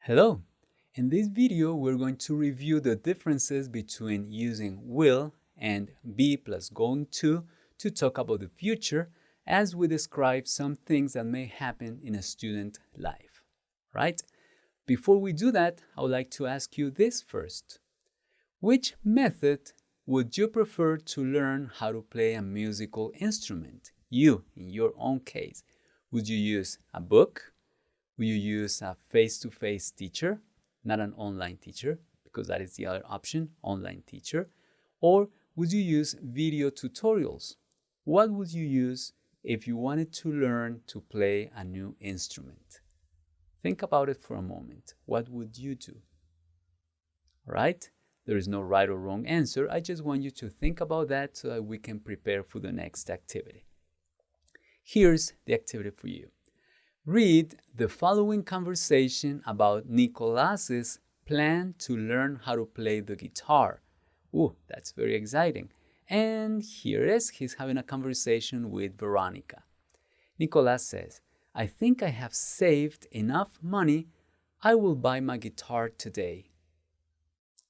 Hello! In this video, we're going to review the differences between using will and be plus going to talk about the future as we describe some things that may happen in a student life, right? Before we do that, I would like to ask you this first. Which method would you prefer to learn how to play a musical instrument? You, in your own case, would you use a book? Will you use a face-to-face teacher, not an online teacher, because that is the other option, online teacher? Or would you use video tutorials? What would you use if you wanted to learn to play a new instrument? Think about it for a moment. What would you do? All right? There is no right or wrong answer. I just want you to think about that so that we can prepare for the next activity. Here's the activity for you. Read the following conversation about Nicolas's plan to learn how to play the guitar. Ooh, that's very exciting. And here is, he's having a conversation with Veronica. Nicolas says, I think I have saved enough money. I will buy my guitar today.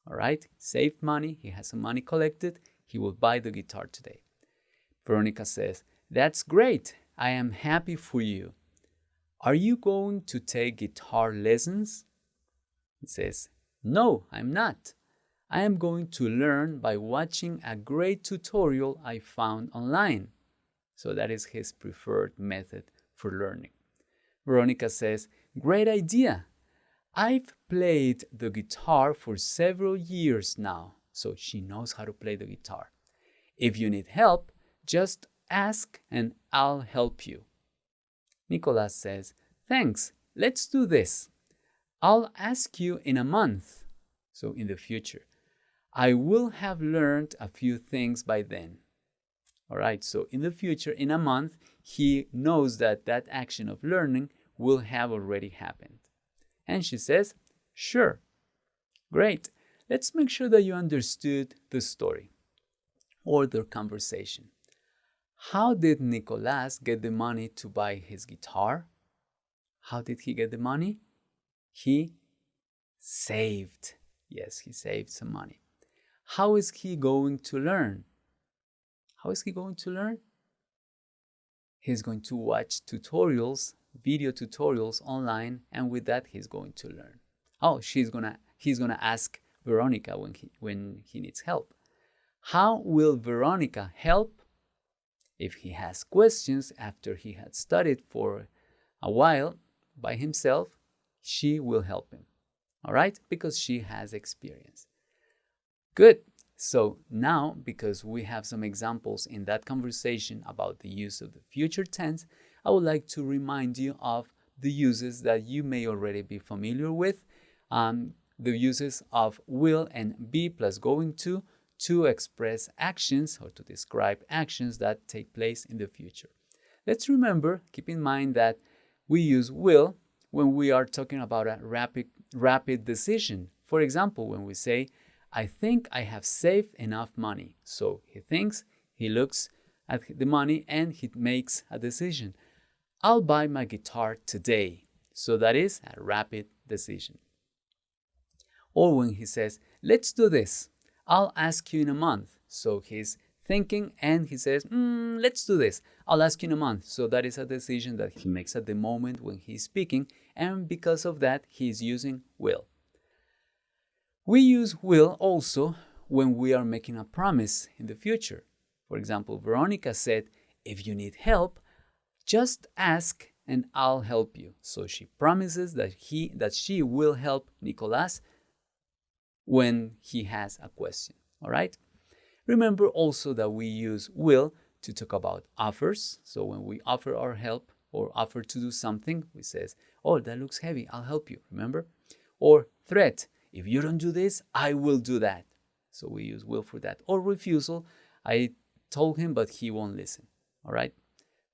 All right, saved money. He has some money collected. He will buy the guitar today. Veronica says, that's great. I am happy for you. Are you going to take guitar lessons? He says, no, I'm not. I am going to learn by watching a great tutorial I found online. So that is his preferred method for learning. Veronica says, great idea. I've played the guitar for several years now, so she knows how to play the guitar. If you need help, just ask and I'll help you. Nicolas says, thanks, let's do this. I'll ask you in a month, so in the future. I will have learned a few things by then. All right, so in the future, in a month, he knows that that action of learning will have already happened. And she says, sure. Great. Let's make sure that you understood the story or their conversation. How did Nicolas get the money to buy his guitar? How did he get the money? He saved. Yes, he saved some money. How is he going to learn? How is he going to learn? He's going to watch tutorials, video tutorials online, and with that he's going to learn. Oh, he's gonna ask Veronica when he needs help. How will Veronica help? If he has questions after he had studied for a while by himself, she will help him. All right? Because she has experience. Good. So now, because we have some examples in that conversation about the use of the future tense, I would like to remind you of the uses that you may already be familiar with. The uses of will and be plus going to express actions or to describe actions that take place in the future. Let's remember, keep in mind that we use will when we are talking about a rapid decision. For example, when we say, I think I have saved enough money. So he thinks, he looks at the money and he makes a decision. I'll buy my guitar today. So that is a rapid decision. Or when he says, let's do this. I'll ask you in a month. So he's thinking and he says, let's do this. I'll ask you in a month. So that is a decision that he makes at the moment when he's speaking. And because of that, he's using will. We use will also when we are making a promise in the future. For example, Veronica said, if you need help, just ask and I'll help you. So she promises that she will help Nicolas when he has a question. All right? Remember also that we use will to talk about offers. So when we offer our help or offer to do something, we say, oh, that looks heavy, I'll help you. Remember? Or threat. If you don't do this, I will do that. So we use will for that. Or refusal. I told him, but he won't listen. All right?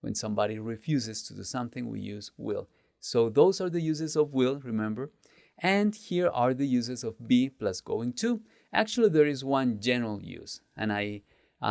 When somebody refuses to do something, we use will. So those are the uses of will, remember? And here are the uses of be plus going to. Actually, there is one general use, and I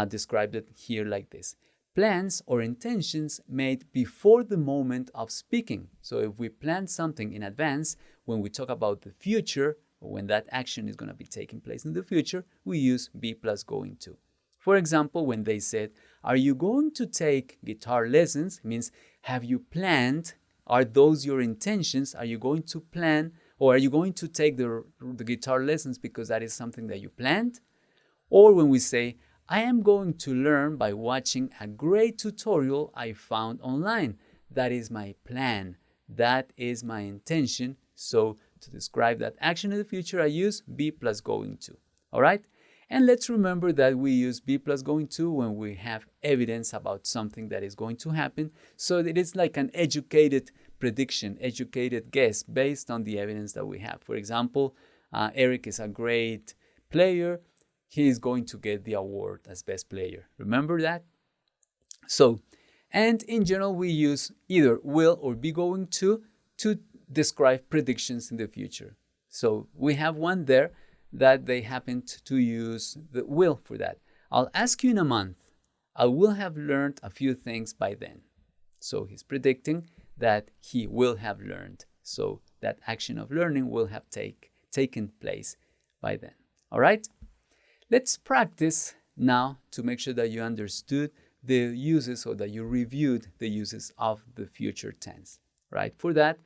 described it here like this. plans or intentions made before the moment of speaking. So if we plan something in advance, when we talk about the future, or when that action is going to be taking place in the future, we use be plus going to. For example, when they said, are you going to take guitar lessons? It means, have you planned? Are those your intentions? Are you going to plan, or are you going to take the guitar lessons because that is something that you planned? Or when we say, I am going to learn by watching a great tutorial I found online. That is my plan. That is my intention. So to describe that action in the future, I use be plus going to. All right? And let's remember that we use be plus going to when we have evidence about something that is going to happen. So it is like an educated prediction, educated guess based on the evidence that we have. For example, Eric is a great player. He is going to get the award as best player. Remember that? So, and in general, we use either will or be going to describe predictions in the future. So we have one there that they happen to use the will for that. I'll ask you in a month. I will have learned a few things by then. So he's predicting that he will have learned. So that action of learning will have taken place by then. All right? Let's practice now to make sure that you understood the uses, or that you reviewed the uses of the future tense. Right? For that,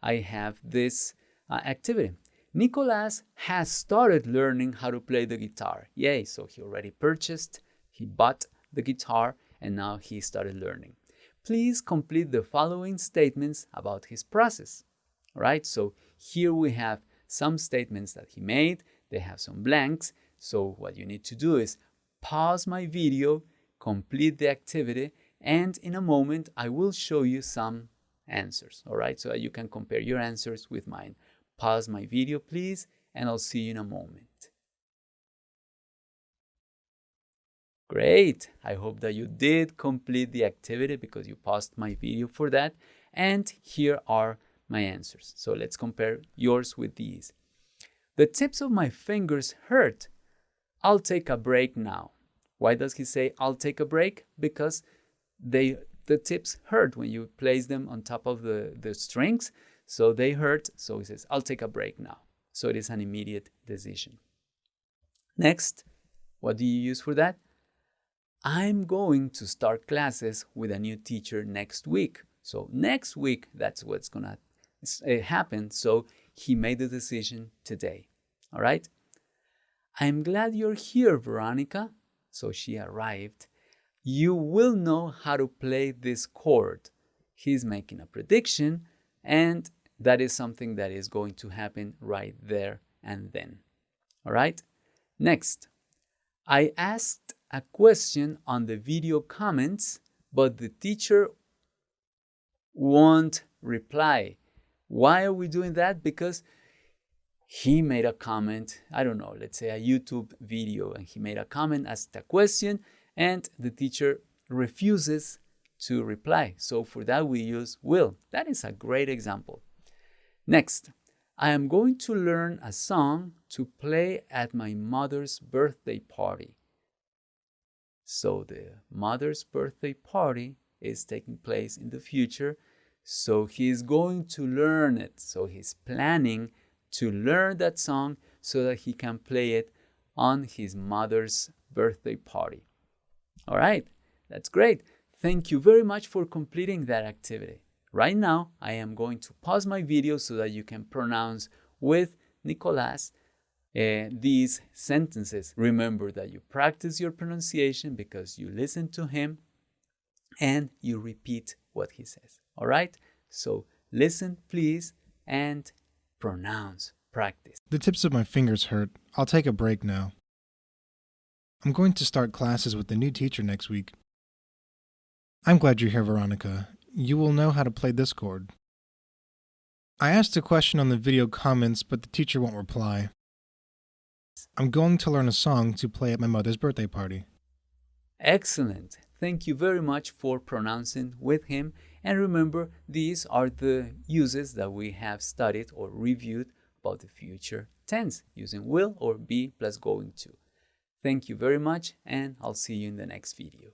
I have this activity. Nicolas has started learning how to play the guitar. Yay! So he already purchased, he bought the guitar, and now he started learning. Please complete the following statements about his process. All right? So here we have some statements that he made. They have some blanks. So what you need to do is pause my video, complete the activity, and in a moment I will show you some answers, all right? So that you can compare your answers with mine. Pause my video, please, and I'll see you in a moment. Great. I hope that you did complete the activity because you paused my video for that. And here are my answers. So let's compare yours with these. The tips of my fingers hurt. I'll take a break now. Why does he say I'll take a break? Because the tips hurt when you place them on top of the strings. So they hurt. So he says, I'll take a break now. So it is an immediate decision. Next, what do you use for that? I'm going to start classes with a new teacher next week. So next week, that's what's going to happen. So he made the decision today. All right? I'm glad you're here, Veronica. So she arrived. You will know how to play this chord. He's making a prediction, and that is something that is going to happen right there and then. All right? Next, I asked a question on the video comments, but the teacher won't reply. Why are we doing that? Because he made a comment, I don't know, let's say a YouTube video, and he made a comment, asked a question, and the teacher refuses to reply. So for that, we use will. That is a great example. Next, I am going to learn a song to play at my mother's birthday party. So the mother's birthday party is taking place in the future. So he is going to learn it. So he's planning to learn that song so that he can play it on his mother's birthday party. All right, that's great. Thank you very much for completing that activity. Right now, I am going to pause my video so that you can pronounce with Nicolas these sentences. Remember that you practice your pronunciation because you listen to him and you repeat what he says. All right? So listen, please, and pronounce. Practice. The tips of my fingers hurt. I'll take a break now. I'm going to start classes with the new teacher next week. I'm glad you're here, Veronica. You will know how to play this chord. I asked a question on the video comments, but the teacher won't reply. I'm going to learn a song to play at my mother's birthday party. Excellent. Thank you very much for pronouncing with him. And remember, these are the uses that we have studied or reviewed about the future tense using will or be plus going to. Thank you very much, and I'll see you in the next video.